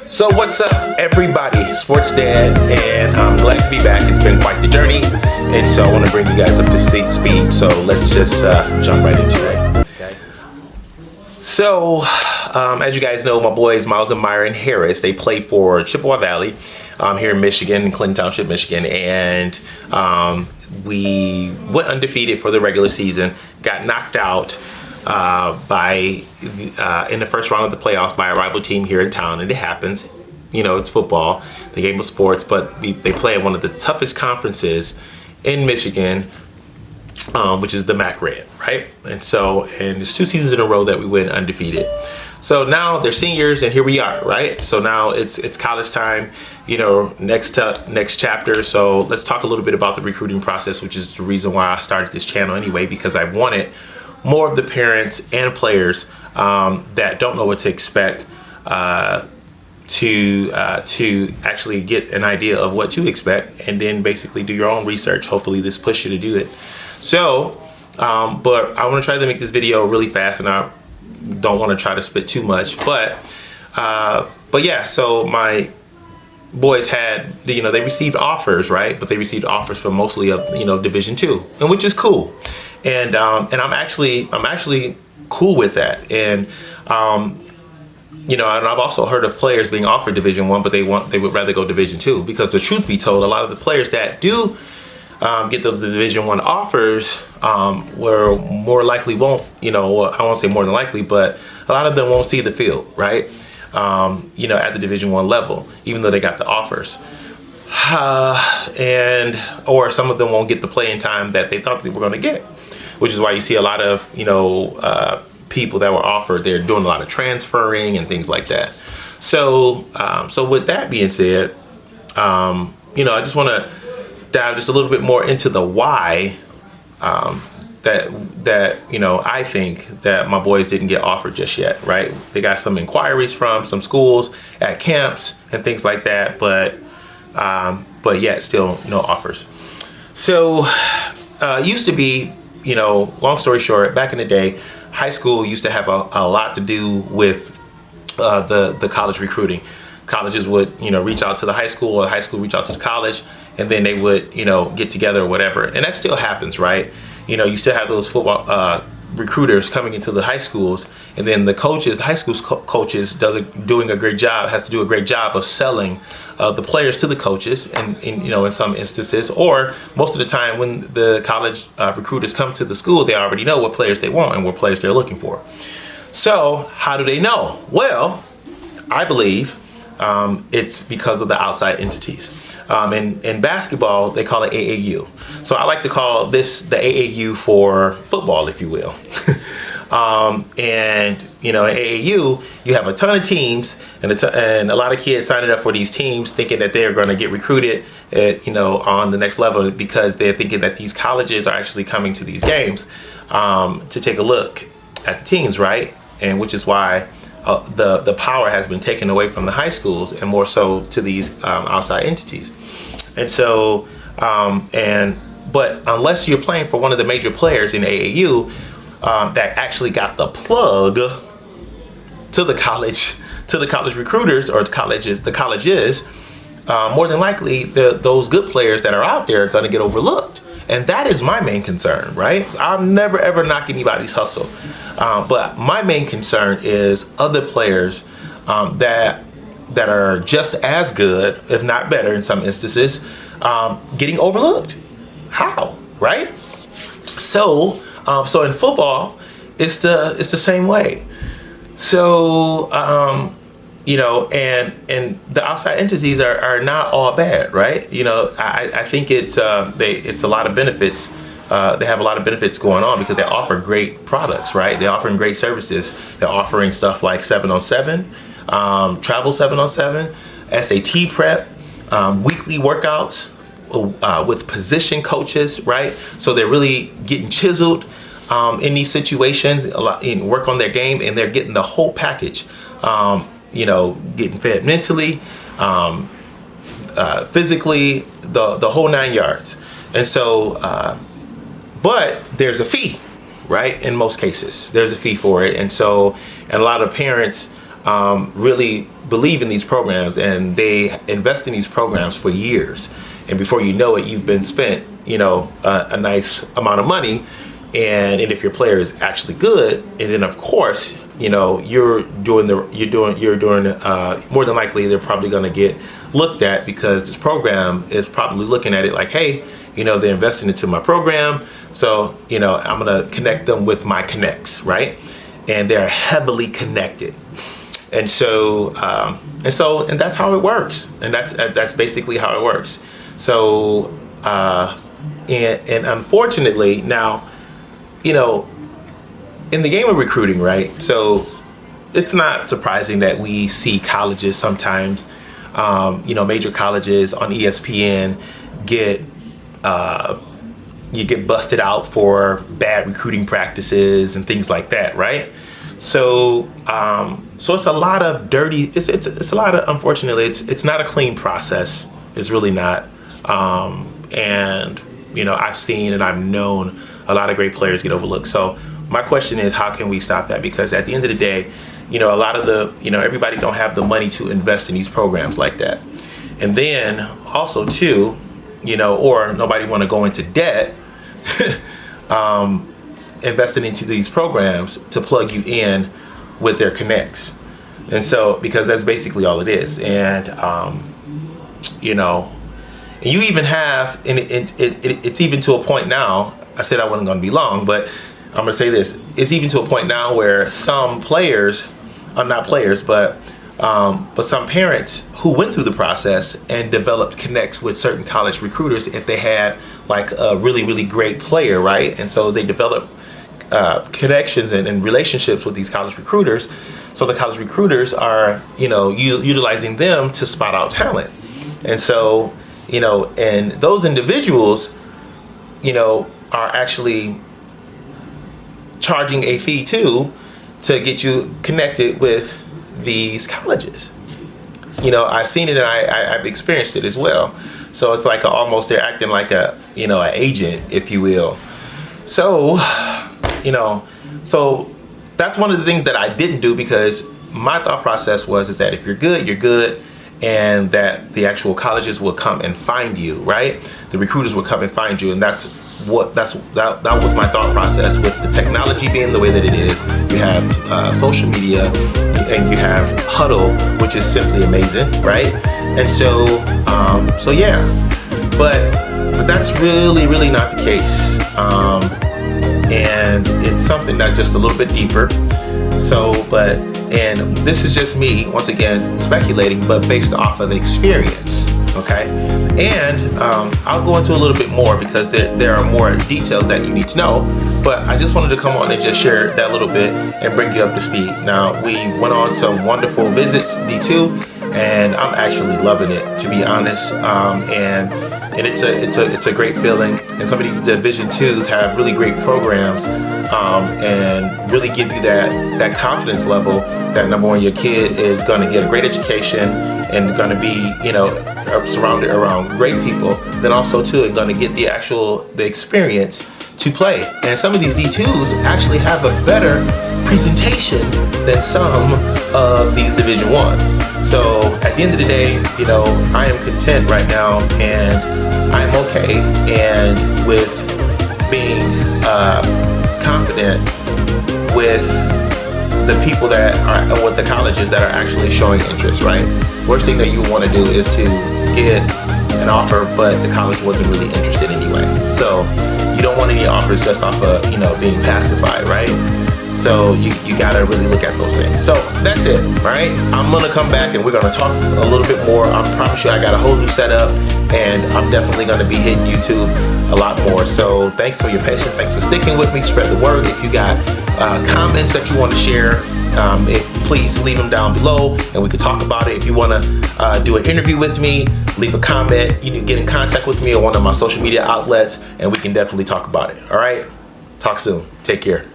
So what's up, everybody? Sports Dad, and I'm glad to be back. It's been quite the journey, and so I want to bring you guys up to speed. So let's just jump right into it. Okay. So, as you guys know, my boys Miles and Myron Harris, they play for Chippewa Valley here in Michigan, Clinton Township, Michigan, and we went undefeated for the regular season. Got knocked out in the first round of the playoffs by a rival team here in town, and it happens. You know, it's football, the game of sports, but they play in one of the toughest conferences in Michigan, which is the MAC Red, right? And it's 2 seasons in a row that we went undefeated. So now they're seniors, and here we are, right? So now it's college time, you know, next chapter. So let's talk a little bit about the recruiting process, which is the reason why I started this channel anyway, because I wanted more of the parents and players that don't know what to expect to actually get an idea of what to expect, and then basically do your own research. Hopefully this pushes you to do it. So, but I want to try to make this video really fast, and I don't want to try to spit too much. But yeah, so my boys had, you know, they received offers, right? But they received offers from mostly Division II, and which is cool. And I'm actually cool with that. And and I've also heard of players being offered Division I, but they would rather go Division II, because the truth be told, a lot of the players that do get those Division I offers were more likely won't, I won't say more than likely, but a lot of them won't see the field, right? At the Division I level, even though they got the offers. Or some of them won't get the playing time that they thought they were going to get, which is why you see a lot of, people that were offered, they're doing a lot of transferring and things like that. So with that being said, I just want to dive just a little bit more into the why that I think that my boys didn't get offered just yet, right? They got some inquiries from some schools at camps and things like that, but yet still no offers. So used to be, long story short, back in the day, high school used to have a lot to do with the college recruiting. Colleges would, reach out to the high school, or high school reach out to the college, and then they would, get together or whatever. And that still happens, right? You still have those football recruiters coming into the high schools, and then the high school coaches has to do a great job of selling the players to the coaches, and in some instances, or most of the time when the college recruiters come to the school, they already know what players they want and what players they're looking for. So how do they know? Well, I believe it's because of the outside entities. In basketball, they call it AAU. So I like to call this the AAU for football, if you will. In AAU, you have a ton of teams, and a lot of kids signing up for these teams thinking that they're going to get recruited, on the next level, because they're thinking that these colleges are actually coming to these games to take a look at the teams, right? And which is why the power has been taken away from the high schools and more so to these outside entities. And so, but unless you're playing for one of the major players in AAU that actually got the plug to the college recruiters or the colleges, more than likely those good players that are out there are going to get overlooked. And that is my main concern, right? I'll never ever knock anybody's hustle. But my main concern is other players that are just as good, if not better in some instances, getting overlooked. How, right? So in football, it's the same way. So and the outside entities are not all bad, right? I think it's a lot of benefits. They have a lot of benefits going on because they offer great products, right? They're offering great services. They're offering stuff like 7-on-7, travel 7-on-7, SAT prep, weekly workouts with position coaches, right? So they're really getting chiseled in these situations, work on their game, and they're getting the whole package. Getting fed mentally, physically, the whole 9 yards. And so, but there's a fee, right? In most cases, there's a fee for it. And so, and a lot of parents really believe in these programs, and they invest in these programs for years. And before you know it, you've been spent, a nice amount of money. And if your player is actually good, and then of course, you're doing more than likely they're probably going to get looked at, because this program is probably looking at it like, hey, they're investing into my program, so I'm going to connect them with my connects, right? And they're heavily connected. And so and that's how it works, and that's basically how it works. So and unfortunately now, in the game of recruiting, right? So it's not surprising that we see colleges sometimes, major colleges on ESPN you get busted out for bad recruiting practices and things like that, right? So it's a lot of dirty. It's a lot of, unfortunately, it's not a clean process. It's really not. And I've seen and I've known a lot of great players get overlooked. So my question is, how can we stop that? Because at the end of the day, a lot of everybody don't have the money to invest in these programs like that. And then also too, or nobody want to go into debt, investing into these programs to plug you in with their connects. And so, because that's basically all it is. And, and you even have, and it's even to a point now, I said I wasn't going to be long, but I'm going to say this. It's even to a point now where some players, not players, but some parents who went through the process and developed connects with certain college recruiters, if they had like a really, really great player, right? And so they developed connections and relationships with these college recruiters. So the college recruiters are, utilizing them to spot out talent. And so, and those individuals, are actually charging a fee too to get you connected with these colleges. I've seen it, and I've experienced it as well. So it's like almost they're acting like an agent, if you will. So, so that's one of the things that I didn't do, because my thought process is that if you're good, you're good, and that the actual colleges will come and find you, right? The recruiters will come and find you, and that was my thought process. With the technology being the way that it is, you have social media, and you have Huddle, which is simply amazing, right? And so yeah, but that's really, really not the case. And it's something that's just a little bit deeper. And this is just me, once again, speculating, but based off of experience, okay? And I'll go into a little bit more, because there are more details that you need to know, but I just wanted to come on and just share that little bit and bring you up to speed. Now, we went on some wonderful visits, D2, and I'm actually loving it, to be honest. And it's a great feeling. And some of these Division 2s have really great programs, and really give you that confidence level that, number one, your kid is going to get a great education and going to be, surrounded around great people. Then also too, going to get the experience to play. And some of these D2s actually have a better presentation than some of these Division 1s. So at the end of the day, I am content right now, and I'm okay, and with being confident with the people that are, with the colleges that are actually showing interest, right? Worst thing that you want to do is to get an offer, but the college wasn't really interested anyway. So you don't want any offers just off of, being pacified, right? So you gotta really look at those things. So that's it, right? I'm gonna come back and we're gonna talk a little bit more. I promise you, I got a whole new setup, and I'm definitely gonna be hitting YouTube a lot more. So thanks for your patience. Thanks for sticking with me. Spread the word. If you got comments that you want to share, please leave them down below, and we can talk about it. If you want to do an interview with me, leave a comment. You can get in contact with me on one of my social media outlets, and we can definitely talk about it. All right? Talk soon. Take care.